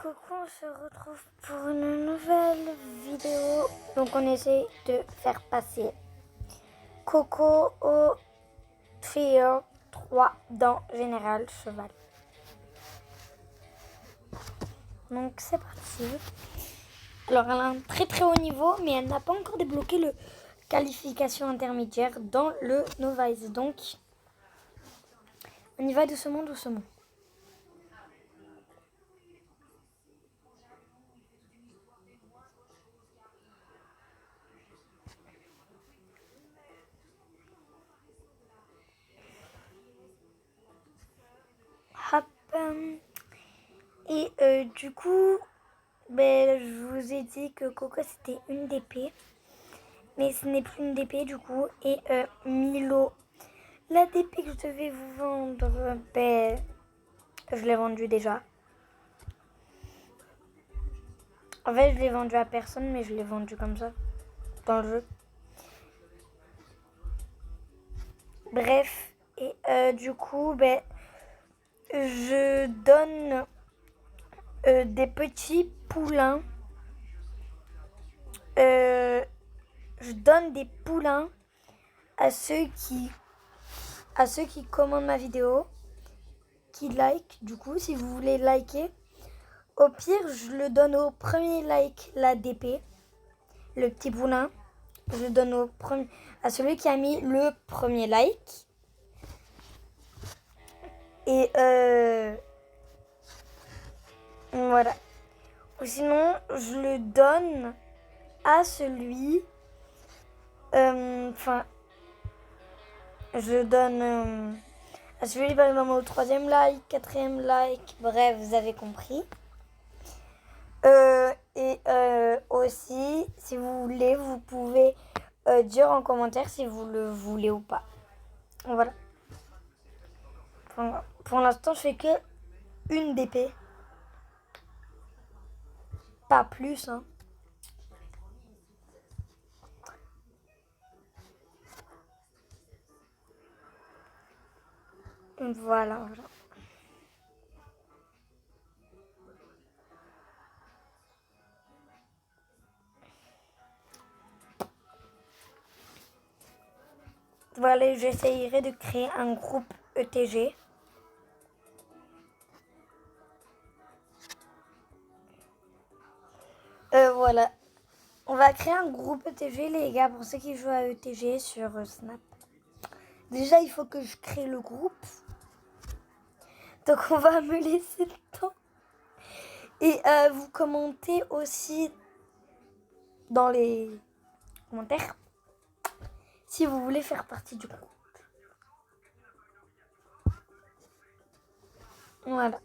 Coucou, on se retrouve pour une nouvelle vidéo. Donc on essaie de faire passer Coco au Tier 3 dans Général Cheval. Donc c'est parti. Alors elle a un très très haut niveau, mais elle n'a pas encore débloqué le qualification intermédiaire dans le Novice. Donc on y va doucement, doucement. Hop. Et du coup, je vous ai dit que Coco c'était une DP. Mais ce n'est plus une DP du coup. Et Milo, la DP que je devais vous vendre, je l'ai vendue déjà. En fait, je l'ai vendue à personne, mais je l'ai vendue comme ça, dans le jeu. Bref, et du coup, je donne des petits poulains. Je donne des poulains à ceux qui commandent ma vidéo, qui like. Du coup, si vous voulez liker, au pire, je le donne au premier like la DP, le petit poulain. Je le donne à celui qui a mis le premier like. Et voilà. Ou sinon, je le donne à celui... je donne à celui par exemple au troisième like, quatrième like, bref, vous avez compris. Aussi, si vous voulez, vous pouvez dire en commentaire si vous le voulez ou pas. Voilà. Pour l'instant, je fais que une DP. Pas plus, hein. Voilà. Voilà, j'essayerai de créer un groupe ETG. Voilà. On va créer un groupe ETG, les gars, pour ceux qui jouent à ETG sur Snap. Déjà, il faut que je crée le groupe. Donc, on va me laisser le temps. Et vous commentez aussi dans les commentaires si vous voulez faire partie du groupe. Voilà.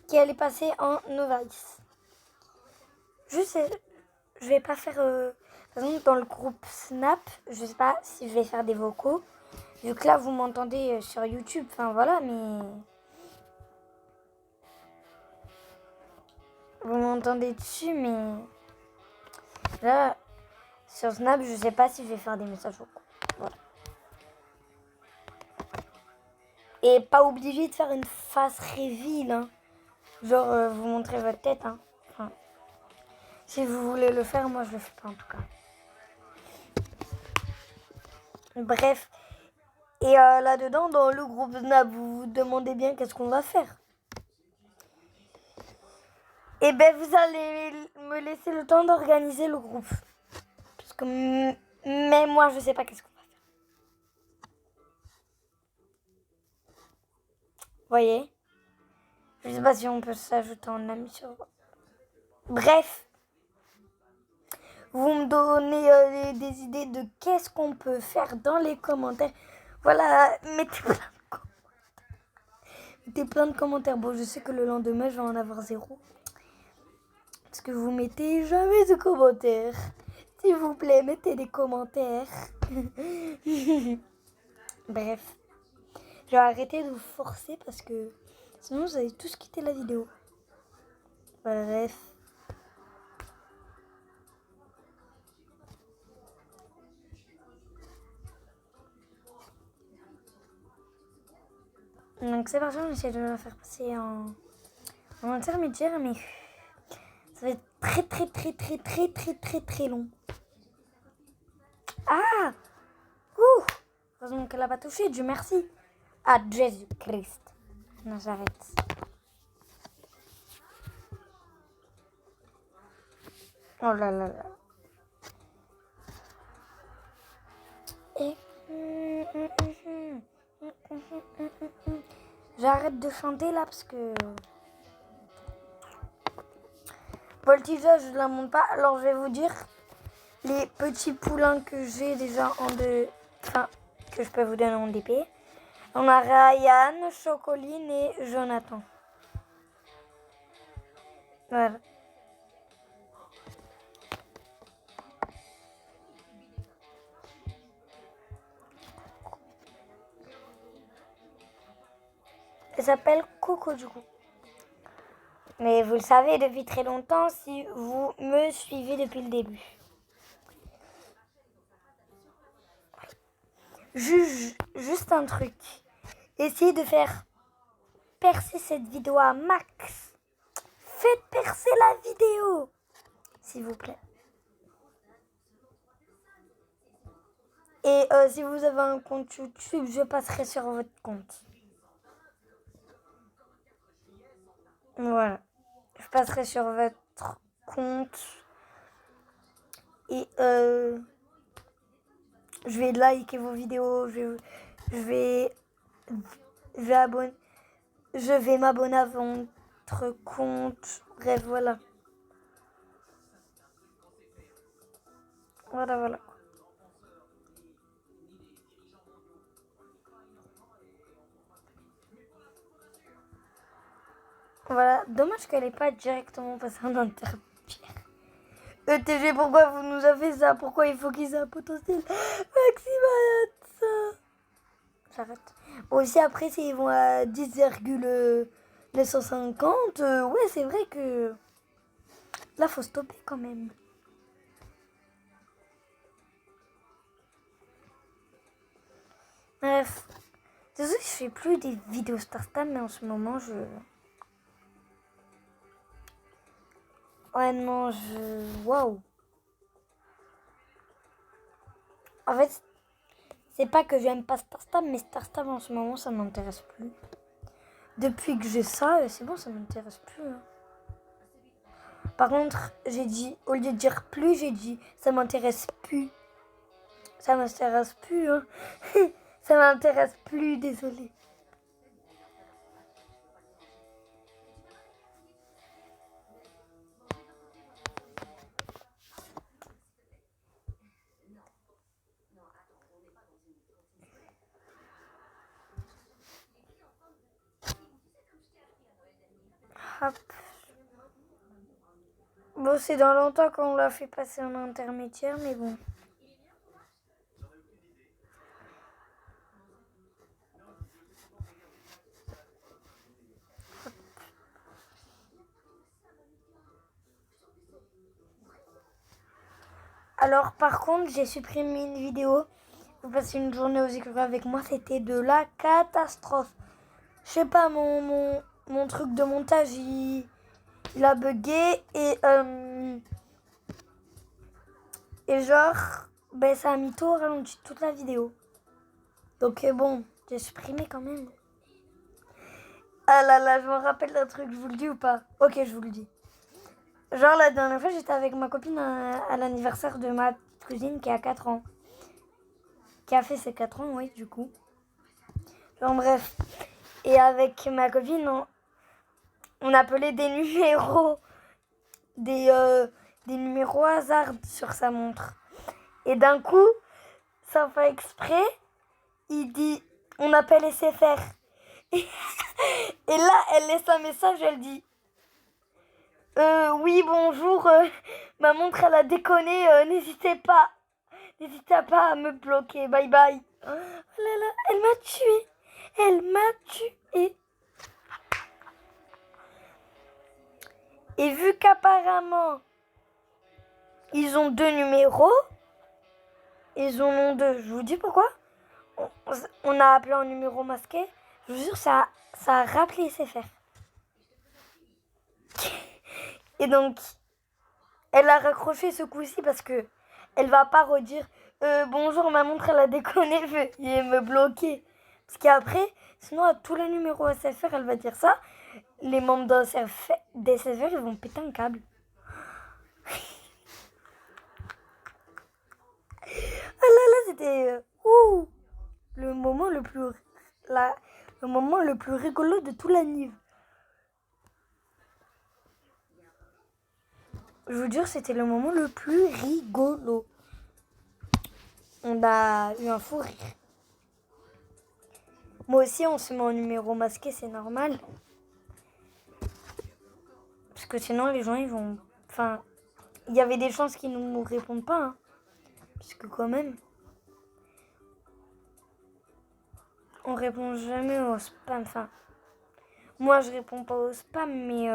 Qui allait passer en Novice. Je vais pas faire... par exemple, dans le groupe Snap, je sais pas si je vais faire des vocaux. Vu que là, vous m'entendez sur YouTube. Enfin, voilà, mais... Vous m'entendez dessus, mais... Là, sur Snap, je sais pas si je vais faire des messages vocaux. Voilà. Et pas obligé de faire une face reveal, hein. Genre, vous montrer votre tête, hein. Enfin, si vous voulez le faire, moi, je le fais pas, en tout cas. Bref. Et là-dedans, dans le groupe Snap, vous vous demandez bien qu'est-ce qu'on va faire. Et vous allez me laisser le temps d'organiser le groupe. Parce que même moi, je sais pas qu'est-ce qu'on va faire. Vous voyez? Je sais pas si on peut s'ajouter en ami sur... Bref. Vous me donnez des idées de qu'est-ce qu'on peut faire dans les commentaires. Voilà, mettez plein de commentaires. Bon, je sais que le lendemain, je vais en avoir 0. Parce que vous mettez jamais de commentaires. S'il vous plaît, mettez des commentaires. Bref. Je vais arrêter de vous forcer parce que sinon, vous allez tous quitter la vidéo. Bref. Donc c'est parti, on essaie de la faire passer en en intermédiaire, mais ça va être très long. Ah! Ouh! Heureusement qu'elle n'a pas touché, Dieu merci. Ah, Jésus-Christ. Nazareth. Oh là là là. Et... J'arrête de chanter là parce que... Voltige, je ne la monte pas. Alors je vais vous dire les petits poulains que j'ai déjà en deux... Enfin, que je peux vous donner en DP. On a Ryan, Chocoline et Jonathan. Voilà. Elle s'appelle Coco du coup. Mais vous le savez depuis très longtemps si vous me suivez depuis le début. Juste un truc. Essayez de faire percer cette vidéo à max. Faites percer la vidéo, s'il vous plaît. Et si vous avez un compte YouTube, je passerai sur votre compte. Voilà. Je passerai sur votre compte. Et je vais liker vos vidéos. Je vais m'abonner à votre compte. Bref, voilà. Voilà. Voilà, dommage qu'elle n'ait pas directement passé en intermédiaire. ETG, pourquoi vous nous avez fait ça? Pourquoi il faut qu'ils aient un potentiel maximal ça? J'arrête. Bon, aussi après, s'ils vont à 10,950, ouais, c'est vrai que là, faut stopper quand même. Bref, désolé, je fais plus des vidéos StarStam, mais en ce moment, ouais, non, waouh. En fait, c'est pas que j'aime pas StarStam, mais StarStam en ce moment, ça m'intéresse plus. Depuis que j'ai ça, c'est bon, ça m'intéresse plus. Hein. Par contre, j'ai dit, au lieu de dire plus, j'ai dit ça m'intéresse plus. Ça m'intéresse plus, hein. Ça m'intéresse plus, désolé. Hop. Bon, c'est dans longtemps qu'on l'a fait passer en intermédiaire, mais bon. Alors, par contre, j'ai supprimé une vidéo. Vous passez une journée aux écureuils avec moi, c'était de la catastrophe. Je sais pas, mon truc de montage, il a bugué et genre, ben, ça a mis tout au ralenti toute la vidéo. Donc bon, j'ai supprimé quand même. Ah là là, je me rappelle d'un truc, je vous le dis ou pas? Ok, je vous le dis. Genre la dernière fois, j'étais avec ma copine à l'anniversaire de ma cousine qui a 4 ans. Qui a fait ses 4 ans, oui, du coup. Genre bref. Et avec ma copine, on appelait des numéros. Des numéros hasard sur sa montre. Et d'un coup, sans faire exprès, il dit, on appelle SFR. Et là, elle laisse un message, elle dit, oui, bonjour, ma montre, elle a déconné, n'hésitez pas à me bloquer, bye bye. Oh là là, elle m'a tué. Et vu qu'apparemment, ils ont 2 numéros, ils en ont 2. Je vous dis pourquoi. On a appelé un numéro masqué. Je vous jure, ça a rappelé SFR. Et donc, elle a raccroché ce coup-ci parce que elle va pas redire bonjour, ma montre elle a déconné, veuillez me bloquer. Parce qu'après, sinon à tous les numéros SFR, elle va dire ça. Les membres d'SFR, ils vont péter un câble. Ah là là, c'était le moment le plus rigolo de tout l'anniv. Je vous jure, c'était le moment le plus rigolo. On a eu un fou rire. Moi aussi, on se met en numéro masqué, c'est normal. Parce que sinon, les gens, ils vont... Enfin, il y avait des chances qu'ils ne nous répondent pas. Hein. Parce que quand même, on répond jamais au spam. Enfin, moi, je réponds pas au spam, mais...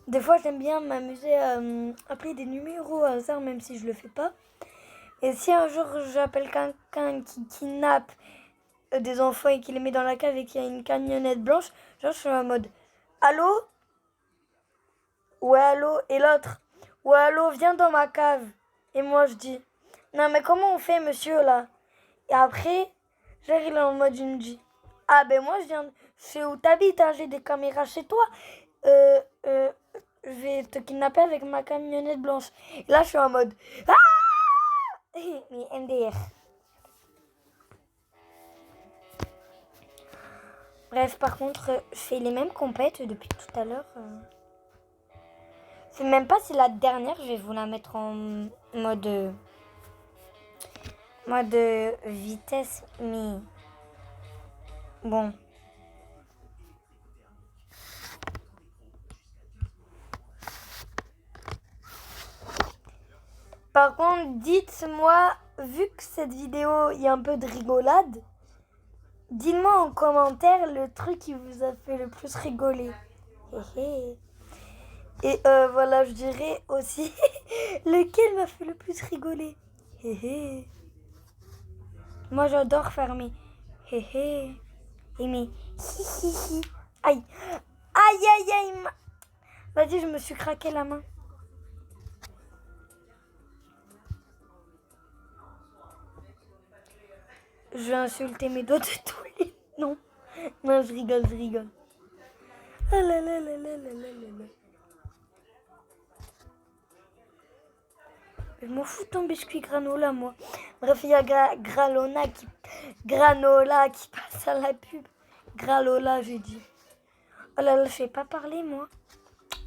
Des fois, j'aime bien m'amuser à appeler des numéros à hasard, même si je le fais pas. Et si un jour, j'appelle quelqu'un qui kidnappe des enfants et qui les met dans la cave et qui a une camionnette blanche, genre, je suis en mode « Allô ? Ouais, allô ?» Et l'autre « Ouais, allô, viens dans ma cave. » Et moi, je dis « Non, mais comment on fait, monsieur, là ?» Et après, genre, il est en mode, il me dit « Ah, ben moi, je sais où t'habites, hein, j'ai des caméras chez toi. Je vais te kidnapper avec ma camionnette blanche. » Et là, je suis en mode « Ah !» Mais MDR. Bref, par contre, je fais les mêmes compètes depuis tout à l'heure. Je sais même pas si la dernière, je vais vous la mettre en mode vitesse, mais bon. Par contre, dites-moi, vu que cette vidéo, il y a un peu de rigolade, dites-moi en commentaire le truc qui vous a fait le plus rigoler. Et voilà, je dirais aussi lequel m'a fait le plus rigoler. Moi, j'adore faire mes et mes hi. Aïe, aïe, aïe, aïe. Vas-y, je me suis craqué la main. Je vais insulter mes doigts de tous les... Non, non, je rigole. Ah là là là là là là là. Je m'en fous de ton biscuit granola, moi. Bref, il y a Granola qui passe à la pub. Granola, j'ai dit. Oh là là, je sais pas parler, moi.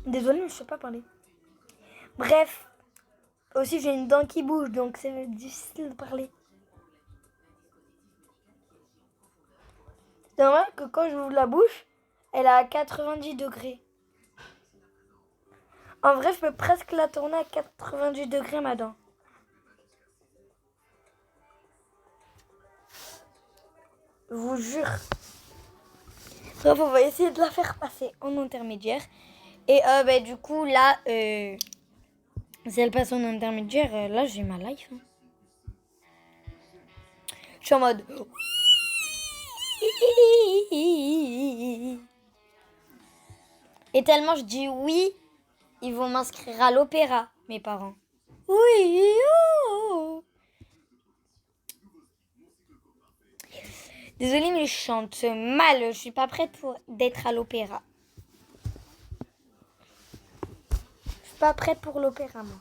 Désolée, mais je sais pas parler. Bref. Aussi, j'ai une dent qui bouge, donc c'est difficile de parler. C'est normal que quand j'ouvre la bouche, elle est à 90 degrés. En vrai, je peux presque la tourner à 90 degrés, ma dent. Je vous jure. Bref, on va essayer de la faire passer en intermédiaire. Et du coup, là, si elle passe en intermédiaire, là, j'ai ma life. Hein. Je suis en mode... Et tellement je dis oui, ils vont m'inscrire à l'opéra, mes parents. Oui. Oh. Désolée, mais je chante mal. Je suis pas prête d'être à l'opéra. Je suis pas prête pour l'opéra, moi.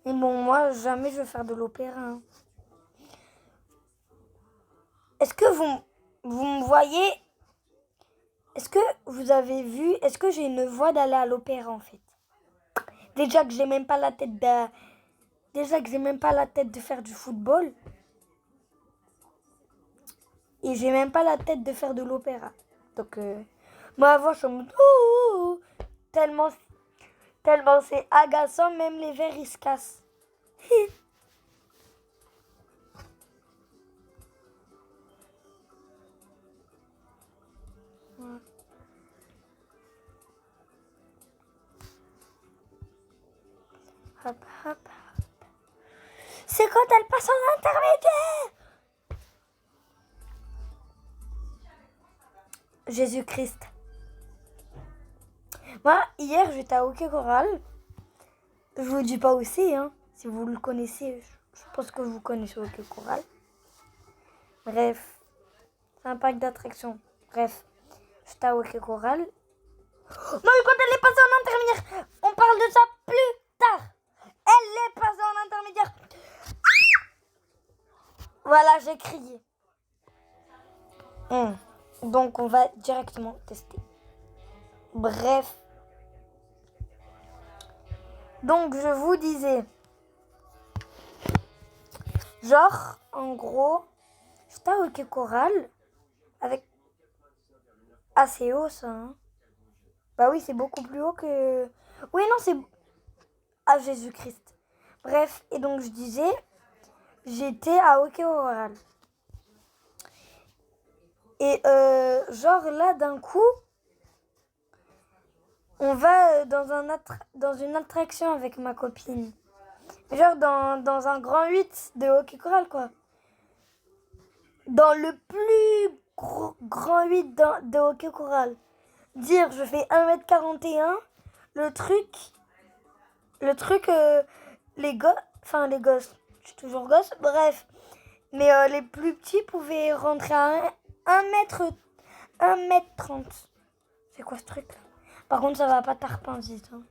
Mais bon, moi, jamais je vais faire de l'opéra. Hein. Est-ce que vous me voyez? Est-ce que vous avez vu? Est-ce que j'ai une voix d'aller à l'opéra, en fait? Déjà que j'ai même pas la tête de faire du football. Et j'ai même pas la tête de faire de l'opéra. Donc, moi, avant, je suis en mode... Oh, tellement c'est agaçant, même les verres, ils se cassent. Hop, hop, hop. C'est quand elle passe en intermédiaire. Jésus-Christ. Moi, hier, j'étais à Hockey Choral. Je vous dis pas aussi, hein. Si vous le connaissez, je pense que vous connaissez Hockey Choral. Bref, c'est un parc d'attractions. Bref, j'étais à Hockey Choral. Non, mais quand elle est passée en intermédiaire, on parle de ça plus tard. Elle est passée en intermédiaire. Voilà, j'ai crié. Donc, on va directement tester. Bref. Donc, je vous disais. Genre, en gros, j'étais à Hockey Choral avec assez haut, ça. Hein. Bah oui, c'est beaucoup plus haut que... Oui, non, c'est... Ah, Jésus-Christ. Bref, et donc je disais, j'étais à Hockey Choral. Et genre là, d'un coup, on va dans une attraction avec ma copine. Genre dans un grand 8 de Hockey Choral, quoi. Dans le plus grand 8 de Hockey Choral. Dire, je fais 1m41, le truc, les gosses, je suis toujours gosse, bref. Mais les plus petits pouvaient rentrer à 1m30. C'est quoi ce truc là? Par contre, ça va pas tarpin, vite. Hein.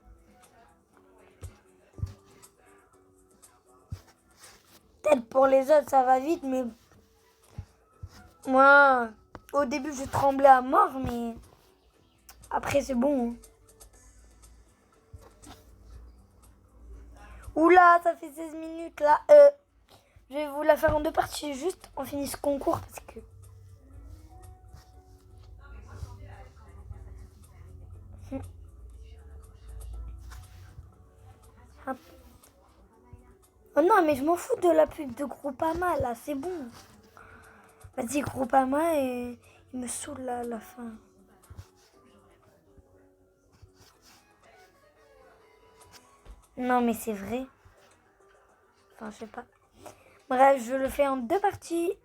Peut-être pour les autres, ça va vite, mais moi, au début, je tremblais à mort, mais après, c'est bon. Hein. Oula, ça fait 16 minutes là. Je vais vous la faire en deux parties, juste on finit ce concours parce que... Oh non, mais je m'en fous de la pub de Groupama là, c'est bon. Vas-y, Groupama, et il me saoule là à la fin. Non, mais c'est vrai. Enfin, je sais pas. Bref, je le fais en deux parties.